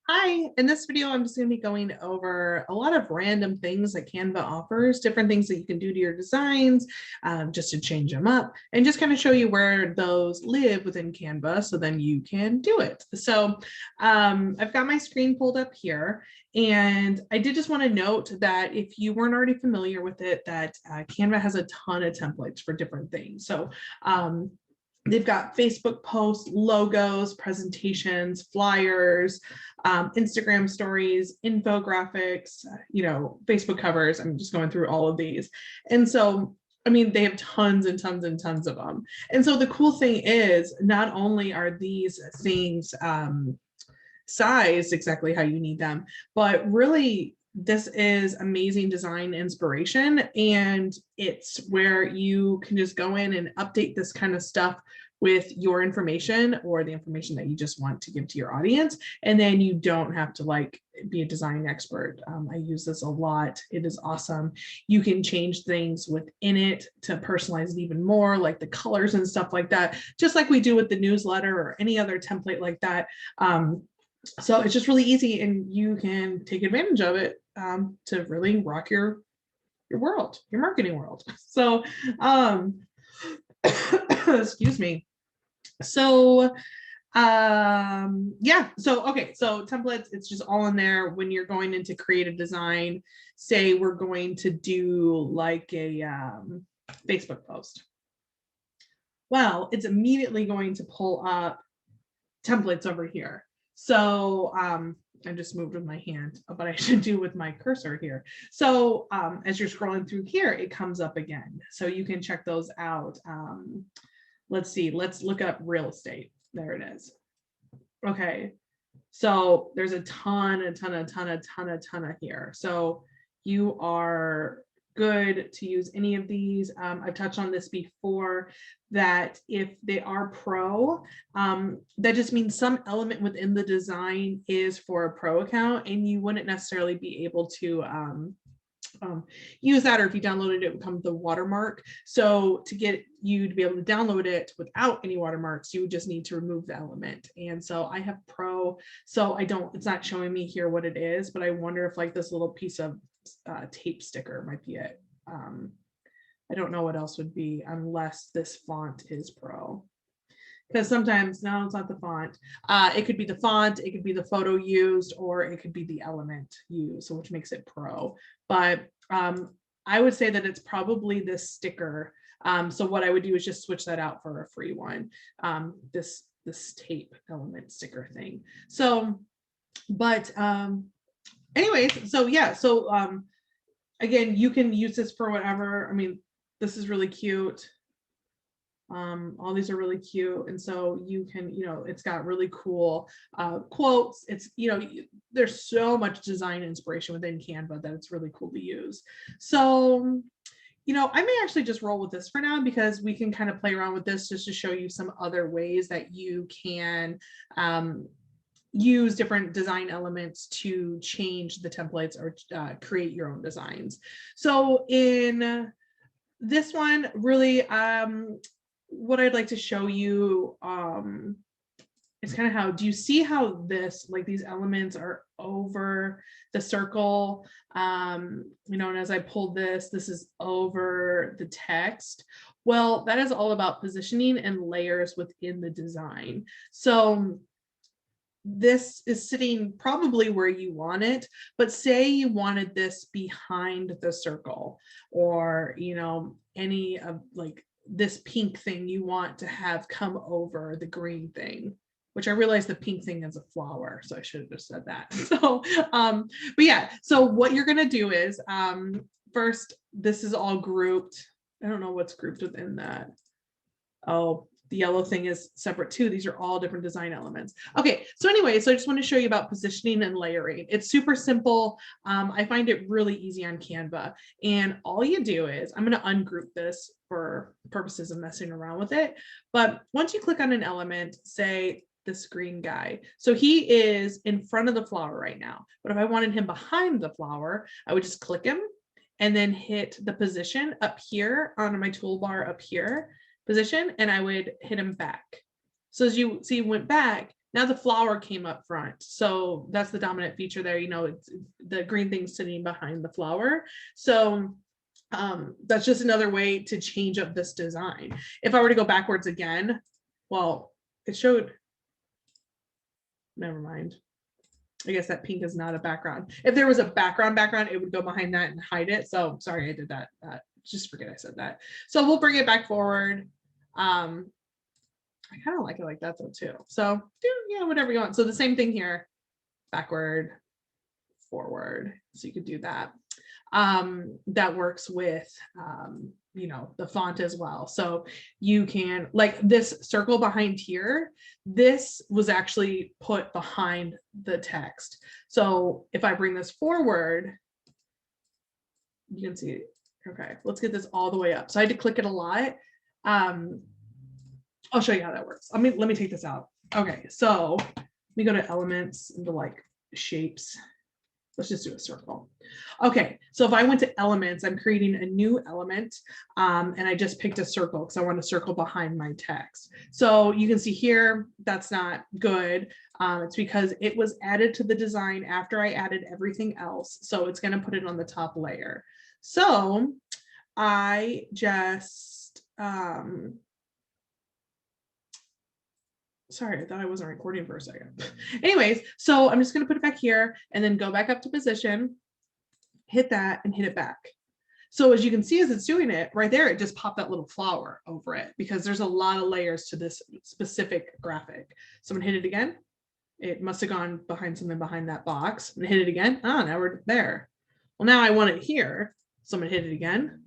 Hi, in this video, I'm just going to be going over a lot of random things that Canva offers, different things that you can do to your designs just to change them up and just kind of show you where those live within Canva so then you can do it. So I've got my screen pulled up here, and I did just want to note that if you weren't already familiar with it, that Canva has a ton of templates for different things. So they've got Facebook posts, logos, presentations, flyers, Instagram stories, infographics, Facebook covers. I'm just going through all of these. And so, I mean, they have tons and tons and tons of them. And so the cool thing is not only are these things sized exactly how you need them, but really this is amazing design inspiration, and it's where you can just go in and update this kind of stuff with your information or the information that you just want to give to your audience, and then you don't have to be a design expert. I use this a lot. It is awesome. You can change things within it to personalize it even more, like the colors and stuff like that, just like we do with the newsletter or any other template like that. So it's just really easy, and you can take advantage of it to really rock your world, your marketing world. So excuse me. So yeah, so okay, so templates, it's just all in there. When you're going into creative design, say we're going to do like a Facebook post, well, it's immediately going to pull up templates over here. So I just moved with my hand, but I should do with my cursor here. So as you're scrolling through here, it comes up again. So you can check those out. Let's see, let's look up real estate. There it is. Okay, so there's a ton here. So you are good to use any of these. I've touched on this before, that if they are pro, that just means some element within the design is for a pro account, and you wouldn't necessarily be able to use that, or if you downloaded it would come with the watermark. So to get you to be able to download it without any watermarks, you would just need to remove the element. And so I have pro, so it's not showing me here what it is, but I wonder if like this little piece of tape sticker might be it. I don't know what else would be, unless this font is pro. Because sometimes, no, it's not the font. It could be the font, it could be the photo used, or it could be the element used, so which makes it pro. But I would say that it's probably this sticker. So what I would do is just switch that out for a free one, this tape element sticker thing. So, but anyways, so yeah, so again, you can use this for whatever. I mean, this is really cute. All these are really cute, and so you can, it's got really cool quotes. It's, there's so much design inspiration within Canva that it's really cool to use. So I may actually just roll with this for now, because we can kind of play around with this just to show you some other ways that you can use different design elements to change the templates or create your own designs. So in this one, really, what I'd like to show you is kind of how, do you see how this, like these elements are over the circle, and as I pulled this is over the text. Well, that is all about positioning and layers within the design. So this is sitting probably where you want it, but say you wanted this behind the circle, or any of like this pink thing you want to have come over the green thing, which I realize the pink thing is a flower, so I should have just said that. So but yeah, so what you're going to do is first, this is all grouped. I don't know what's grouped within that. Oh, the yellow thing is separate too. These are all different design elements. Okay, so anyway, so I just want to show you about positioning and layering. It's super simple. I find it really easy on Canva. And all you do is, I'm going to ungroup this for purposes of messing around with it. But once you click on an element, say this green guy, so he is in front of the flower right now. But if I wanted him behind the flower, I would just click him and then hit the position up here on my toolbar up here, position, and I would hit him back. So as you see, went back, Now the flower came up front. So that's the dominant feature there. You know, it's the green thing sitting behind the flower. So that's just another way to change up this design. If I were to go backwards again, well, it showed, never mind. I guess that pink is not a background. If there was a background, it would go behind that and hide it. So sorry, I did that. Just forget I said that. So we'll bring it back forward. I kind of like it like that though too. So yeah, whatever you want. So the same thing here, backward, forward. So you could do that. That works with, you know, the font as well. So you can, like this circle behind here, this was actually put behind the text. So if I bring this forward, you can see it. Okay, let's get this all the way up. So I had to click it a lot. I'll show you how that works. Let me take this out. Okay, so let me go to elements into like shapes. Let's just do a circle. Okay, so if I went to elements, I'm creating a new element, and I just picked a circle because I want a circle behind my text. So you can see here, that's not good. It's because it was added to the design after I added everything else. So it's gonna put it on the top layer. So I just, sorry, I thought I wasn't recording for a second. Anyways, so I'm just going to put it back here and then go back up to position, hit that and hit it back. So as you can see, as it's doing it right there, it just popped that little flower over it because there's a lot of layers to this specific graphic. So I'm going to hit it again. It must have gone behind something behind that box. I'm going to hit it again. Ah, now we're there. Well, now I want it here. So I'm going to hit it again.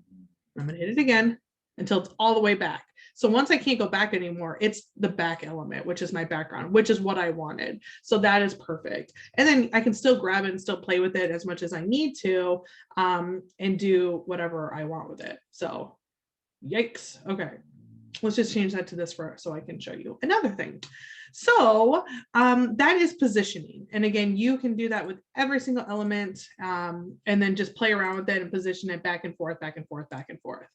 I'm going to hit it again until it's all the way back. So once I can't go back anymore, it's the back element, which is my background, which is what I wanted. So that is perfect. And then I can still grab it and still play with it as much as I need to, and do whatever I want with it. So yikes. Okay. Let's just change that to this so I can show you another thing. So that is positioning. And again, you can do that with every single element, and then just play around with it and position it back and forth, back and forth, back and forth.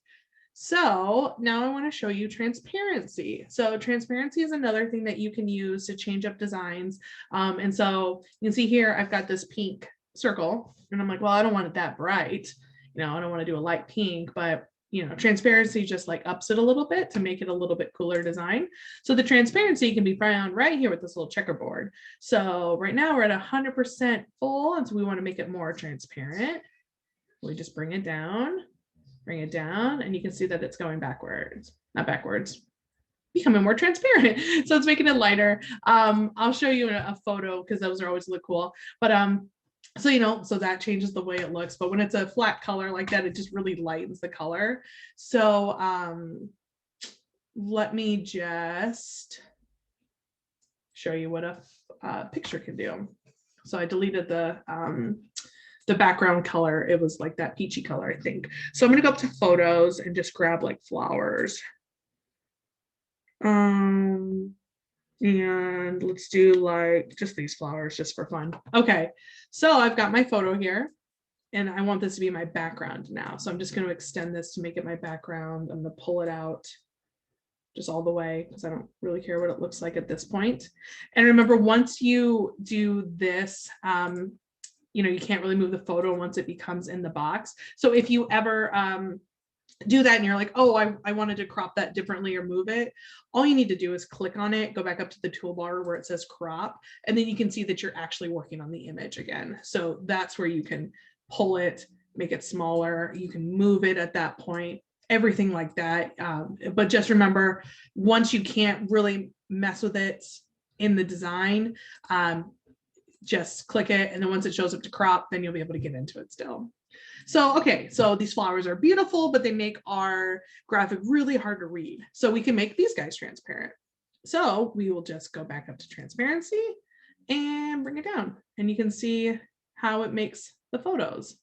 So now I want to show you transparency. So transparency is another thing that you can use to change up designs. And so you can see here, I've got this pink circle and I'm like, well, I don't want it that bright. You know, I don't want to do a light pink, but you know, transparency just like ups it a little bit to make it a little bit cooler design. So the transparency can be found right here with this little checkerboard. So right now we're at 100% full. And so we want to make it more transparent. We just bring it down, and you can see that it's going backwards, not backwards, becoming more transparent. So it's making it lighter. I'll show you a photo because those are always look cool. But so, you know, so that changes the way it looks. But when it's a flat color like that, it just really lightens the color. So let me just show you what a picture can do. So I deleted the background color. It was like that peachy color, I think. So I'm gonna go up to photos and just grab like flowers. And let's do like just these flowers just for fun. Okay, so I've got my photo here and I want this to be my background now. So I'm just going to extend this to make it my background. I'm going to pull it out just all the way because I don't really care what it looks like at this point. And remember, once you do this, you know, you can't really move the photo once it becomes in the box. So if you ever do that and you're like, oh, I wanted to crop that differently or move it, all you need to do is click on it, go back up to the toolbar where it says crop, and then you can see that you're actually working on the image again. So that's where you can pull it, make it smaller, you can move it at that point, everything like that. But just remember, once you can't really mess with it in the design, just click it, and then once it shows up to crop, then you'll be able to get into it still. So, okay, so these flowers are beautiful, but they make our graphic really hard to read. So we can make these guys transparent. So we will just go back up to transparency and bring it down. And you can see how it makes the photos.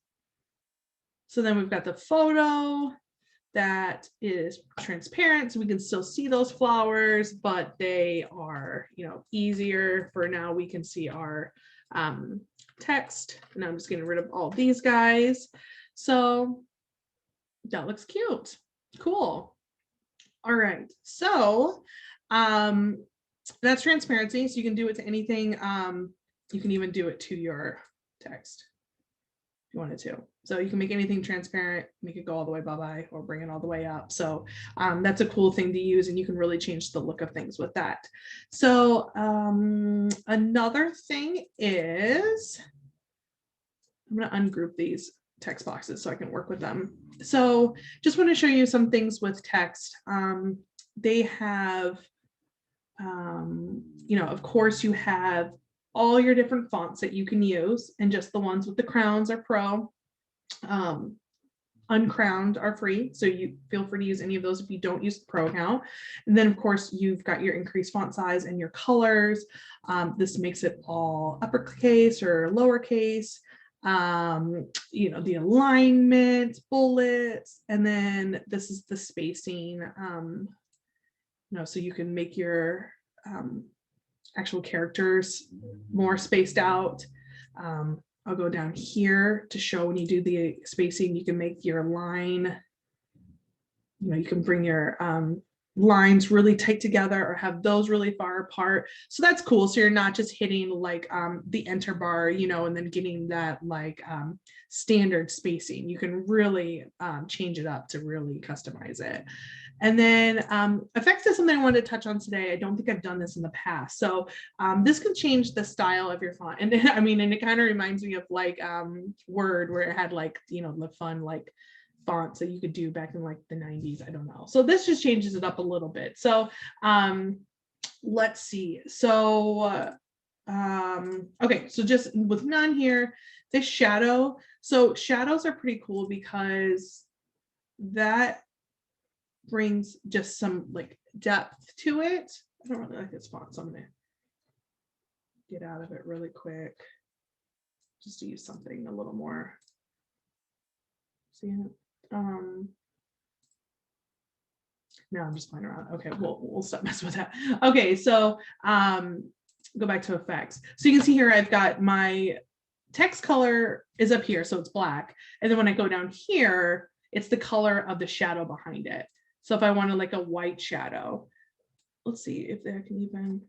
So then we've got the photo that is transparent, so we can still see those flowers, but they are, you know, easier for now. We can see our text, and I'm just getting rid of all these guys. So that looks cute. Cool. All right. So That's transparency. So you can do it to anything. You can even do it to your text if you wanted to. So you can make anything transparent, make it go all the way bye-bye or bring it all the way up. So that's a cool thing to use, and you can really change the look of things with that. So another thing is, I'm going to ungroup these text boxes so I can work with them. So just want to show you some things with text. They have, you know, of course you have all your different fonts that you can use, and just the ones with the crowns are pro. Uncrowned are free, so you feel free to use any of those if you don't use the pro account. And then of course you've got your increased font size and your colors. This makes it all uppercase or lowercase. You know, the alignment, bullets, and then this is the spacing. You know, so you can make your actual characters more spaced out. I'll go down here to show when you do the spacing, you can make your line, you know, you can bring your lines really tight together or have those really far apart. So that's cool. So you're not just hitting like the enter bar, you know, and then getting that like standard spacing. You can really change it up to really customize it. And then effects is something I wanted to touch on today. I don't think I've done this in the past. So this can change the style of your font. And I mean, and it kind of reminds me of like Word, where it had like, you know, the fun like fonts that you could do back in like the 90s. I don't know. So this just changes it up a little bit. So let's see. So okay, so just with none here, this shadow. So shadows are pretty cool because that brings just some like depth to it. I don't really like this font, so I'm gonna get out of it really quick just to use something a little more. See, no, I'm just playing around. Okay, we'll stop messing with that. Okay, so go back to effects. So you can see here I've got my text color is up here, so it's black, and then when I go down here, it's the color of the shadow behind it. So if I wanted like a white shadow, let's see if I can even,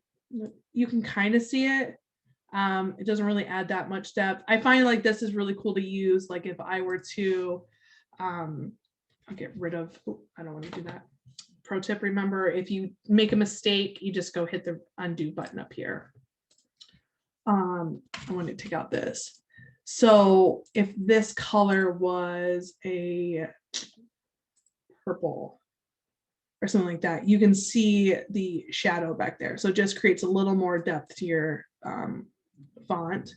you can kind of see it. It doesn't really add that much depth. I find like this is really cool to use. Like if I were to, I'll get rid of, I don't want to do that. Pro tip, remember, if you make a mistake, you just go hit the undo button up here. I want to take out this. So if this color was a purple or something like that, you can see the shadow back there. So it just creates a little more depth to your font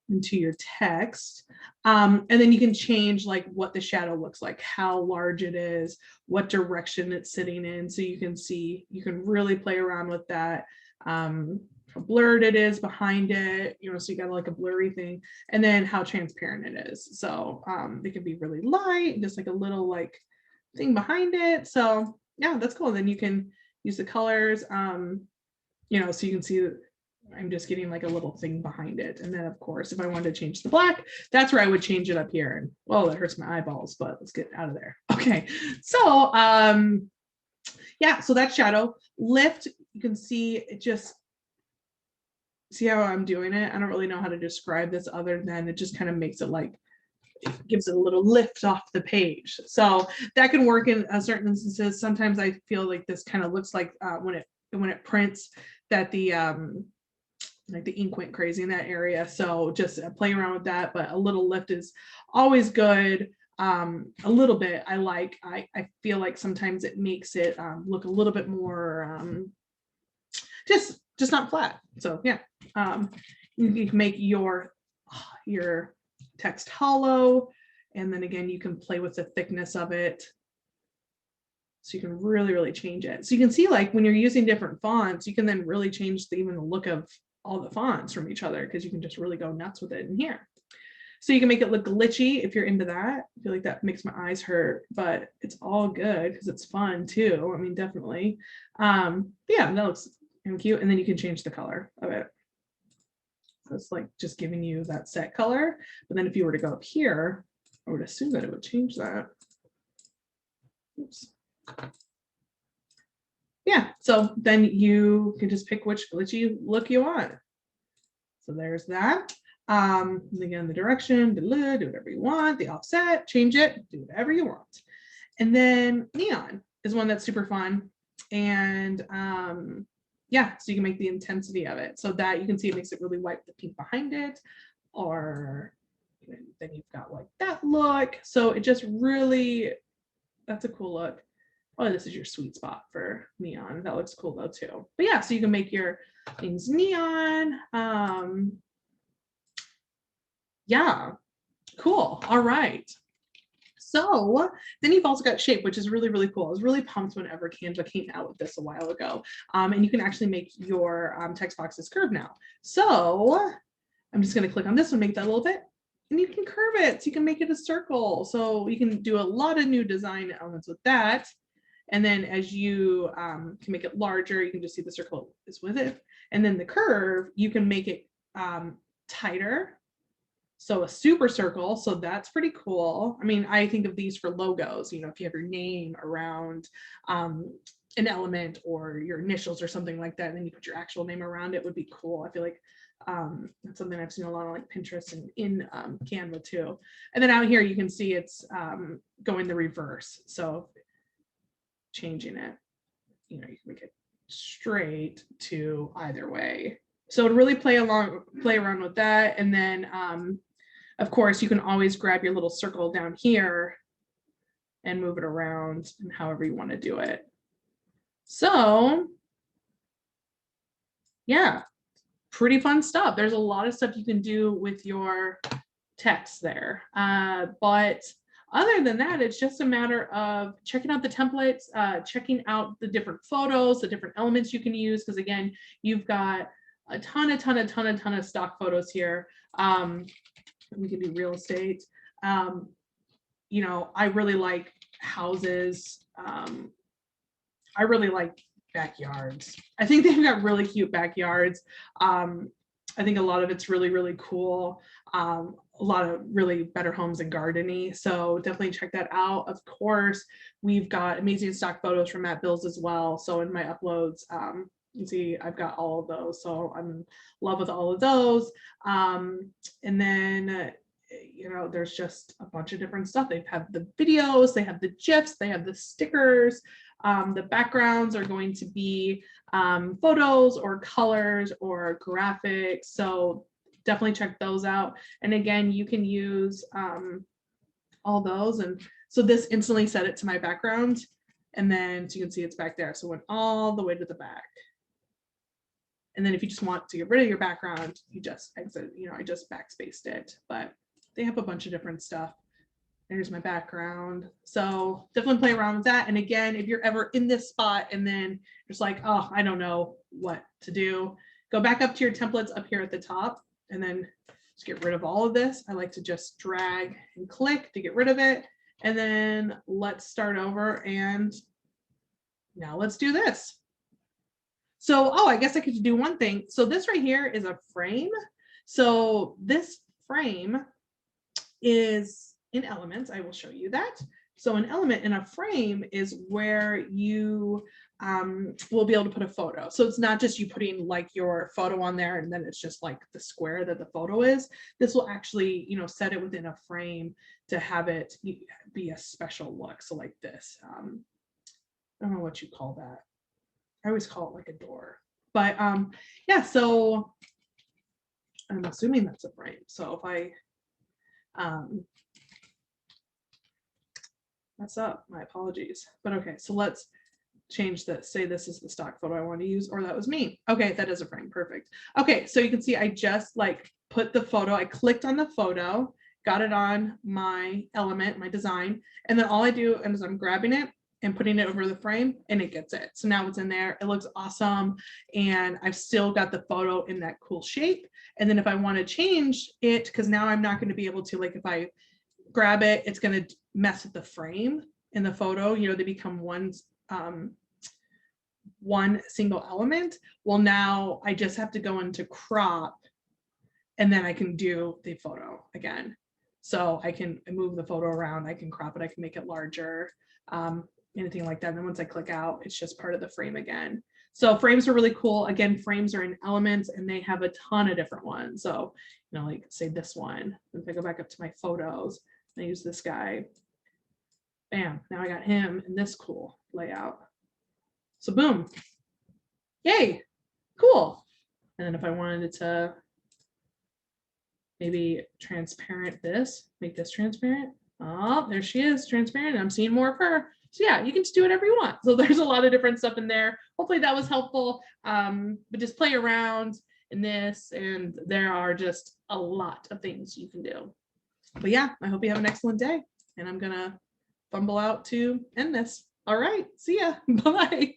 and to your text. And then you can change like what the shadow looks like, how large it is, what direction it's sitting in. So you can see, you can really play around with that. How blurred it is behind it, you know, so you got like a blurry thing, and then how transparent it is. So it can be really light, just like a little like thing behind it. So yeah, that's cool. Then you can use the colors, you know, so you can see I'm just getting like a little thing behind it. And then of course, if I wanted to change the black, that's where I would change it up here. And well, that hurts my eyeballs, but let's get out of there. Okay, so yeah, so that's shadow. Lift, you can see it just, see how I'm doing it? I don't really know how to describe this other than it just kind of makes it like, it gives it a little lift off the page. So that can work in certain instances. Sometimes I feel like this kind of looks like when it prints that the like the ink went crazy in that area. So just play around with that, but a little lift is always good. A little bit I feel like sometimes it makes it look a little bit more just not flat. So yeah, you can make your text hollow, and then again you can play with the thickness of it, so you can really change it. So you can see like when you're using different fonts, you can then really change even the look of all the fonts from each other, because you can just really go nuts with it in here. So you can make it look glitchy if you're into that. I feel like that makes my eyes hurt, but it's all good because it's fun too. I mean, definitely. Yeah, that looks cute. And then you can change the color of it. So it's like just giving you that set color. But then if you were to go up here, I would assume that it would change that. Oops. Yeah, so then you can just pick which glitchy look you want. So there's that. Again, the direction, do whatever you want, the offset, change it, do whatever you want. And then neon is one that's super fun. And yeah, so you can make the intensity of it so that you can see it makes it really white with the pink behind it, or then you've got like that look. So it just really, that's a cool look. Oh, this is your sweet spot for neon. That looks cool though too. But yeah, so you can make your things neon. Yeah, cool. All right. So then you've also got shape, which is really, really cool. I was really pumped whenever Canva came out with this a while ago. And you can actually make your text boxes curve now. So I'm just going to click on this one, make that a little bit, and you can curve it. So you can make it a circle. So you can do a lot of new design elements with that. And then as you can make it larger, you can just see the circle is with it. And then the curve, you can make it tighter. So a super circle, so that's pretty cool. I mean, I think of these for logos, you know, if you have your name around an element or your initials or something like that, and then you put your actual name around it, would be cool. I feel like that's something I've seen a lot on like Pinterest and in Canva too. And then out here you can see it's going the reverse. So changing it, you know, you can make it straight to either way. So to really play around with that. And then of course, you can always grab your little circle down here and move it around and however you want to do it. So yeah, pretty fun stuff. There's a lot of stuff you can do with your text there. But other than that, it's just a matter of checking out the templates, checking out the different photos, the different elements you can use. Because again, you've got a ton of stock photos here. We can do real estate. You know, I really like houses. I really like backyards. I think they've got really cute backyards. I think a lot of it's really, really cool. A lot of really better homes and gardening. So definitely check that out. Of course, we've got amazing stock photos from Matt Bills as well. So in my uploads, you see I've got all of those. So I'm in love with all of those. And then you know, there's just a bunch of different stuff. They have the videos, they have the GIFs, they have the stickers. The backgrounds are going to be photos or colors or graphics. So definitely check those out. And again, you can use all those. And so this instantly set it to my background. And then so you can see it's back there. So it went all the way to the back. And then if you just want to get rid of your background, you just exit, you know, I just backspaced it, but they have a bunch of different stuff. There's my background. So definitely play around with that. And again, if you're ever in this spot and then just like, oh, I don't know what to do, go back up to your templates up here at the top and then just get rid of all of this. I like to just drag and click to get rid of it. And then let's start over and now let's do this. So, oh, I guess I could do one thing. So this right here is a frame. So this frame is in elements. I will show you that. So an element in a frame is where you will be able to put a photo. So it's not just you putting like your photo on there and then it's just like the square that the photo is. This will actually, you know, set it within a frame to have it be a special look. So like this, I don't know what you call that. I always call it like a door, but yeah, so I'm assuming that's a frame. So if I mess up, my apologies, but okay, so let's change this. Say this is the stock photo I want to use, or that was me. Okay, that is a frame, perfect. Okay, so you can see I just like put the photo, I clicked on the photo, got it on my element, my design, and then all I do is I'm grabbing it and putting it over the frame and it gets it. So now it's in there, it looks awesome. And I've still got the photo in that cool shape. And then if I want to change it, because now I'm not going to be able to, like if I grab it, it's going to mess with the frame in the photo, you know, they become one single element. Well, now I just have to go into crop and then I can do the photo again. So I can move the photo around, I can crop it, I can make it larger. anything like that. And then once I click out, it's just part of the frame again. So frames are really cool. Again, frames are in Elements and they have a ton of different ones. So, you know, like say this one, if I go back up to my photos, I use this guy, bam, now I got him in this cool layout. So boom, yay, cool. And then if I wanted it to maybe transparent this, make this transparent. Oh, there she is, transparent. I'm seeing more of her. So yeah, you can just do whatever you want. So there's a lot of different stuff in there. Hopefully that was helpful. But just play around in this, and there are just a lot of things you can do. But yeah, I hope you have an excellent day. And I'm gonna fumble out to end this. All right, see ya. Bye.